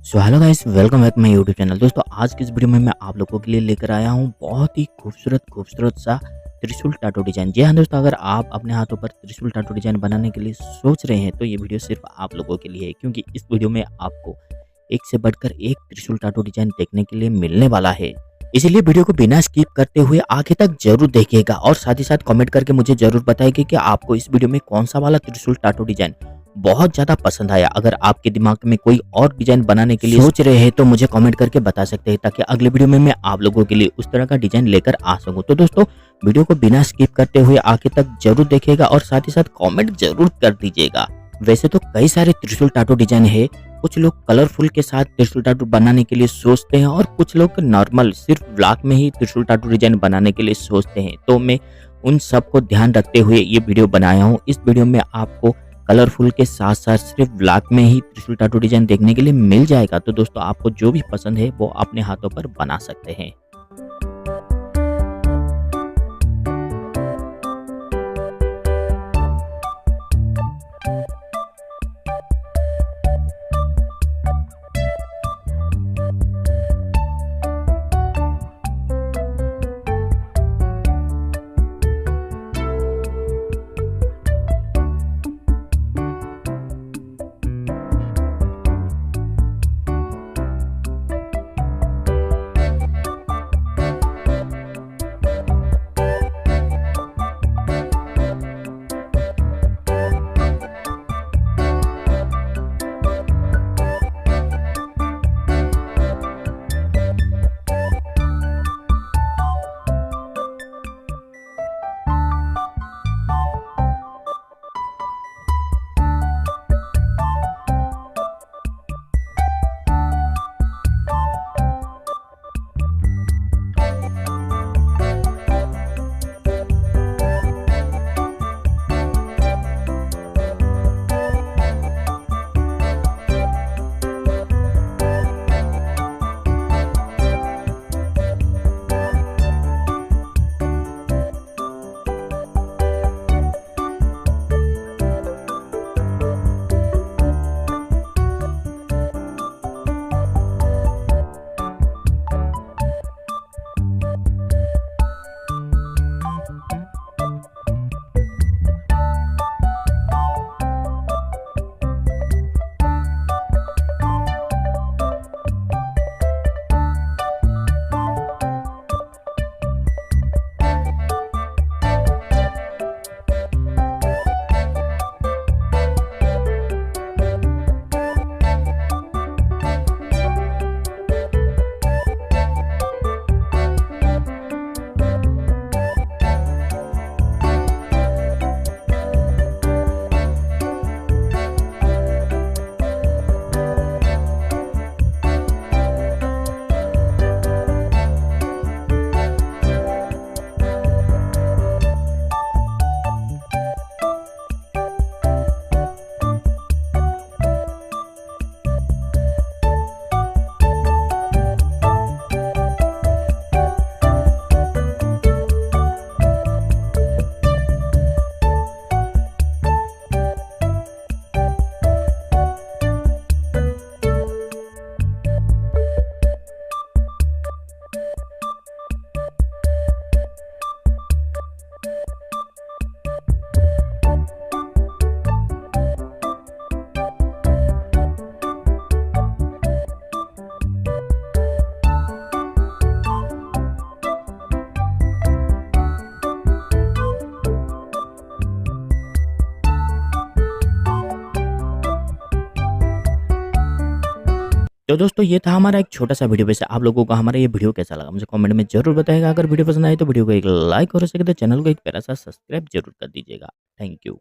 So hello guys, welcome back my YouTube channel. दोस्तों आज की इस वीडियो में मैं आप लोगों के लिए लेकर आया हूँ बहुत ही खूबसूरत सा त्रिशूल टैटू डिजाइन। जी हाँ दोस्तों, अगर आप अपने हाथों पर त्रिशूल टैटू डिजाइन बनाने के लिए सोच रहे हैं तो ये वीडियो सिर्फ आप लोगों के लिए है, क्योंकि इस वीडियो में आपको एक से बढ़कर एक त्रिशूल टैटू डिजाइन देखने के लिए मिलने वाला है। इसीलिए वीडियो को बिना स्किप करते हुए आगे तक जरूर देखिएगा और साथ ही साथ कमेंट करके मुझे जरूर बताइए कि आपको इस वीडियो में कौन सा वाला त्रिशूल टैटू डिजाइन बहुत ज़्यादा पसंद आया। अगर आपके दिमाग में कोई और डिजाइन बनाने के लिए सोच रहे हैं तो मुझे कमेंट करके बता सकते हैं, ताकि अगले वीडियो में मैं आप लोगों के लिए उस तरह का डिजाइन लेकर आ सकूं। तो दोस्तों वीडियो को बिना स्किप करते हुए आखिर तक जरूर देखिएगा और साथ ही साथ कमेंट जरूर कर दीजिएगा। वैसे तो कई सारे त्रिशूल टैटू डिजाइन है। कुछ लोग कलरफुल के साथ त्रिशूल टैटू बनाने के लिए सोचते हैं और कुछ लोग नॉर्मल सिर्फ ब्लैक में ही त्रिशूल टैटू डिजाइन बनाने के लिए सोचते हैं। तो मैं उन सब को ध्यान रखते हुए ये वीडियो बनाया हूँ। इस वीडियो में आपको कलरफुल के साथ साथ सिर्फ ब्लैक में ही त्रिशूल टैटू डिजाइन देखने के लिए मिल जाएगा। तो दोस्तों आपको जो भी पसंद है वो अपने हाथों पर बना सकते हैं। तो दोस्तों ये था हमारा एक छोटा सा वीडियो। वैसे आप लोगों को हमारा ये वीडियो कैसा लगा मुझे कमेंट में जरूर बताइएगा। अगर वीडियो पसंद आए तो वीडियो को एक लाइक और हो सके तो चैनल को एक प्यारा सा सब्सक्राइब जरूर कर दीजिएगा। Thank you.